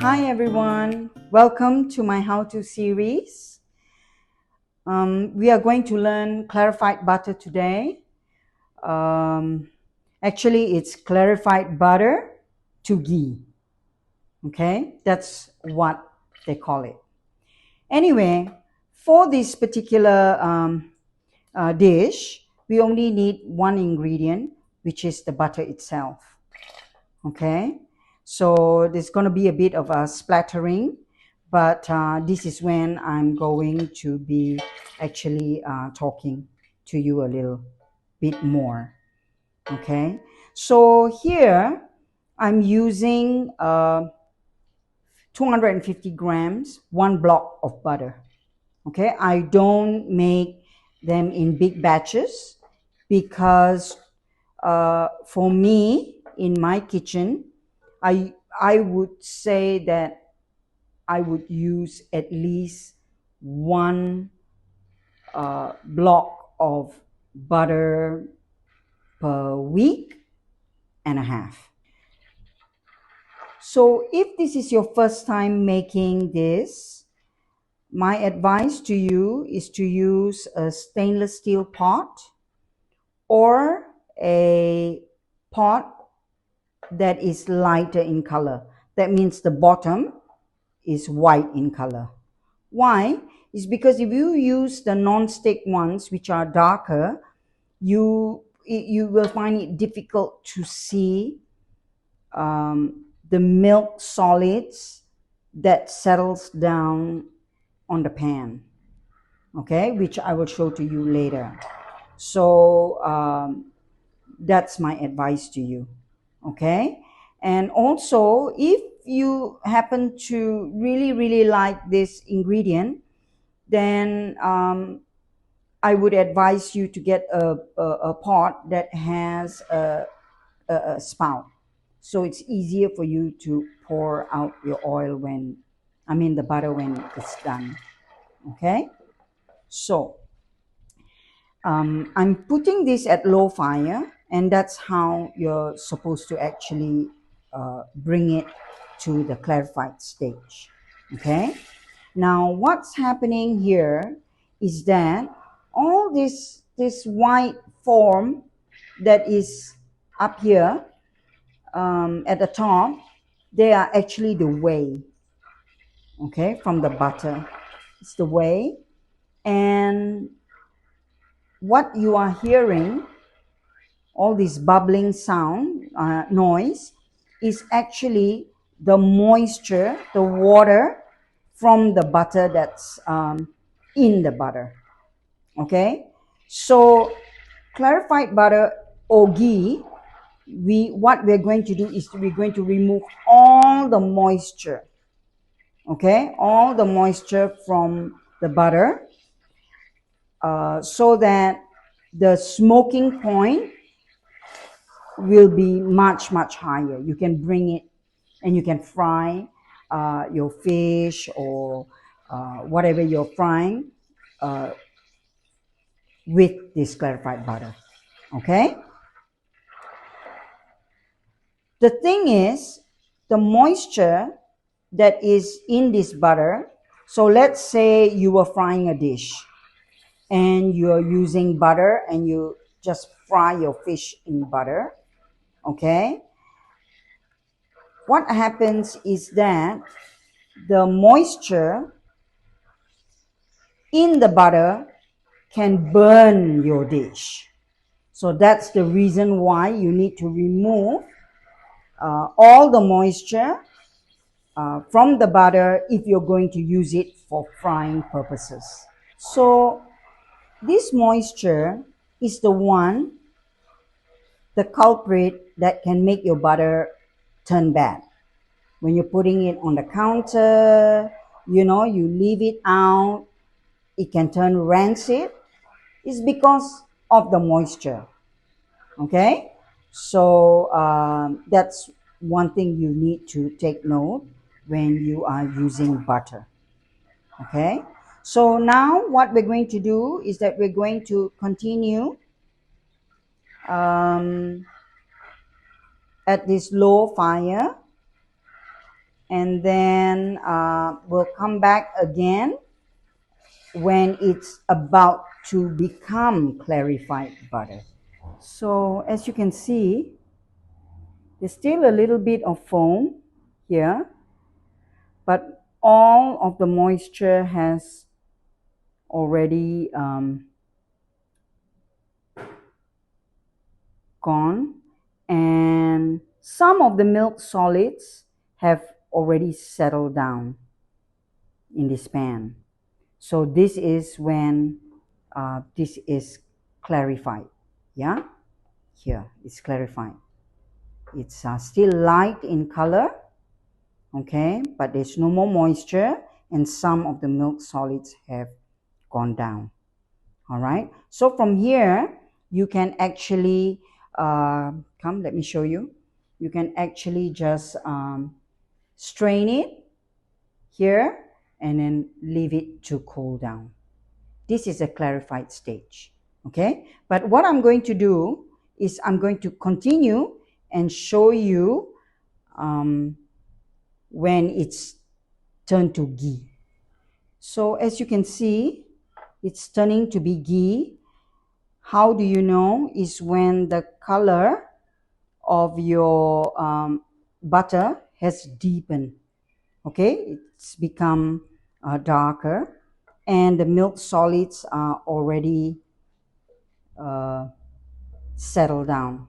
Hi everyone, welcome to my how-to series. We are going to learn clarified butter today. Actually, it's clarified butter to ghee. Okay, that's what they call it. Anyway, for this particular dish, we only need one ingredient, which is the butter itself. Okay, so there's going to be a bit of a splattering, but this is when I'm going to be actually talking to you a little bit more. Okay, so here I'm using 250 grams, one block of butter. Okay, I don't make them in big batches because for me in my kitchen, I would say that I would use at least one block of butter per week and a half. So if this is your first time making this, my advice to you is to use a stainless steel pot or a pot that is lighter in color. That means the bottom is white in color. Why? Is because if you use the non-stick ones, which are darker, you will find it difficult to see the milk solids that settles down on the pan. Okay, which I will show to you later. So that's my advice to you. Okay, and also if you happen to really like this ingredient, then I would advise you to get a pot that has a spout, so it's easier for you to pour out your oil the butter when it's done. Okay, so I'm putting this at low fire, and that's how you're supposed to actually bring it to the clarified stage. Okay, now what's happening here is that all this white form that is up here at the top, they are actually the whey. Okay, from the butter, it's the whey. And what you are hearing, all this bubbling sound, noise, is actually the moisture, the water from the butter that's in the butter. Okay, so clarified butter or ghee, what we're going to do is we're going to remove all the moisture. Okay, all the moisture from the butter, so that the smoking point will be much higher. You can bring it and you can fry your fish or whatever you're frying with this clarified butter. Okay, the thing is, the moisture that is in this butter, so let's say you were frying a dish and you're using butter and you just fry your fish in butter. Okay, what happens is that the moisture in the butter can burn your dish. So that's the reason why you need to remove all the moisture from the butter if you're going to use it for frying purposes. So this moisture is the one, the culprit that can make your butter turn bad. When you're putting it on the counter, you leave it out, it can turn rancid. It's because of the moisture. Okay, so that's one thing you need to take note when you are using butter. Okay, so now what we're going to do is that we're going to continue at this low fire and then we'll come back again when it's about to become clarified butter. So as you can see, there's still a little bit of foam here, but all of the moisture has already gone, and some of the milk solids have already settled down in this pan. So this is when this is clarified. Yeah, here it's clarified. It's still light in color, okay, but there's no more moisture, and some of the milk solids have gone down. All right, so from here you can actually come, let me show you. You can actually just strain it here and then leave it to cool down. This is a clarified stage, okay? But what I'm going to do is I'm going to continue and show you when it's turned to ghee. So as you can see, it's turning to be ghee. How do you know? Is when the color of your butter has deepened, okay? It's become darker, and the milk solids are already settled down.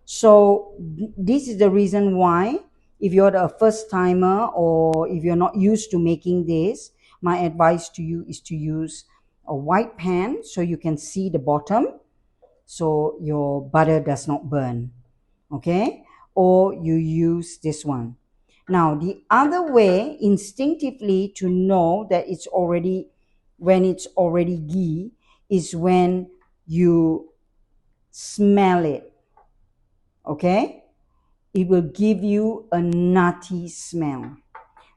So this is the reason why, if you're the first timer or if you're not used to making this, my advice to you is to use a white pan so you can see the bottom, so your butter does not burn, okay? Or you use this one. Now the other way instinctively to know that it's already, when it's already ghee, is when you smell it, okay? It will give you a nutty smell.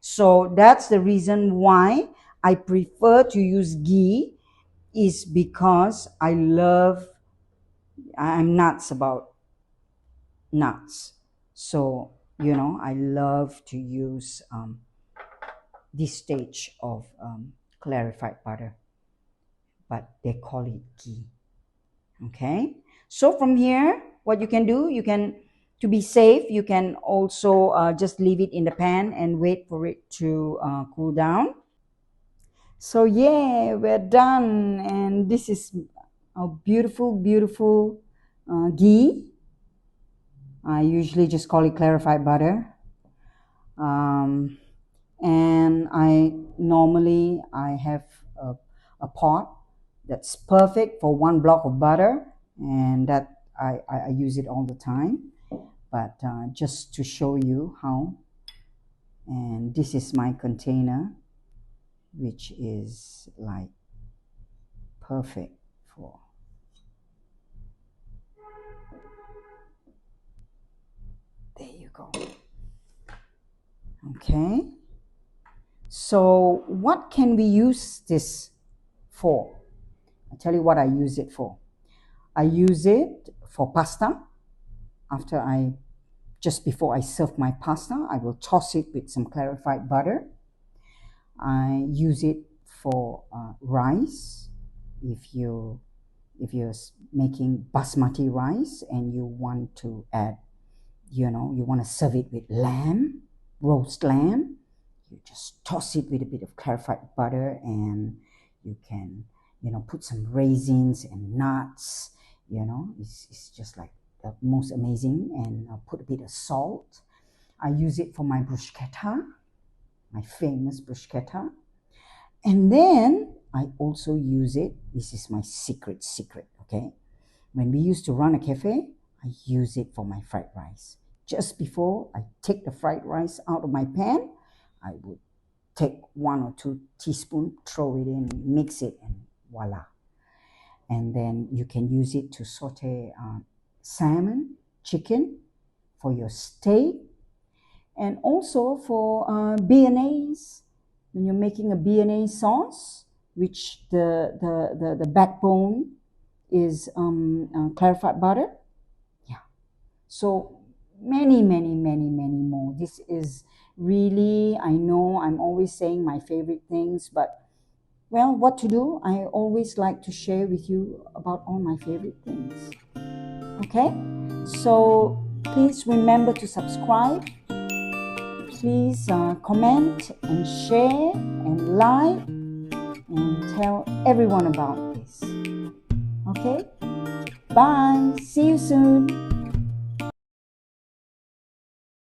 So that's the reason why I prefer to use ghee, is because I'm nuts about nuts. So, you know, I love to use this stage of clarified butter, but they call it ghee. Okay, so from here, what you can do, you can, to be safe, you can also just leave it in the pan and wait for it to cool down. So yeah, we're done, and this is a beautiful, beautiful ghee. I usually just call it clarified butter. And I have a pot that's perfect for 1 block of butter, and that I use it all the time. But just to show you how, and this is my container, which is like perfect for, there you go. Okay, so what can we use this for? I'll tell you what I use it for. I use it for pasta. Just before I serve my pasta, I will toss it with some clarified butter. I use it for rice. If you're making basmati rice and you want to add, you want to serve it with lamb, roast lamb, you just toss it with a bit of clarified butter, and you can, put some raisins and nuts. It's just like the most amazing. And I'll put a bit of salt. I use it for my bruschetta, my famous bruschetta. And then I also use it, this is my secret, okay? When we used to run a cafe, I use it for my fried rice. Just before I take the fried rice out of my pan, I would take 1 or 2 teaspoons, throw it in, mix it, and voila. And then you can use it to saute salmon, chicken, for your steak, and also for béarnaise. When you're making a béarnaise sauce, which the backbone is clarified butter. Yeah. So many more. This is really, I know I'm always saying my favorite things, but well, what to do? I always like to share with you about all my favorite things. Okay, so please remember to subscribe. Please comment and share and like and tell everyone about this. Okay, bye. See you soon.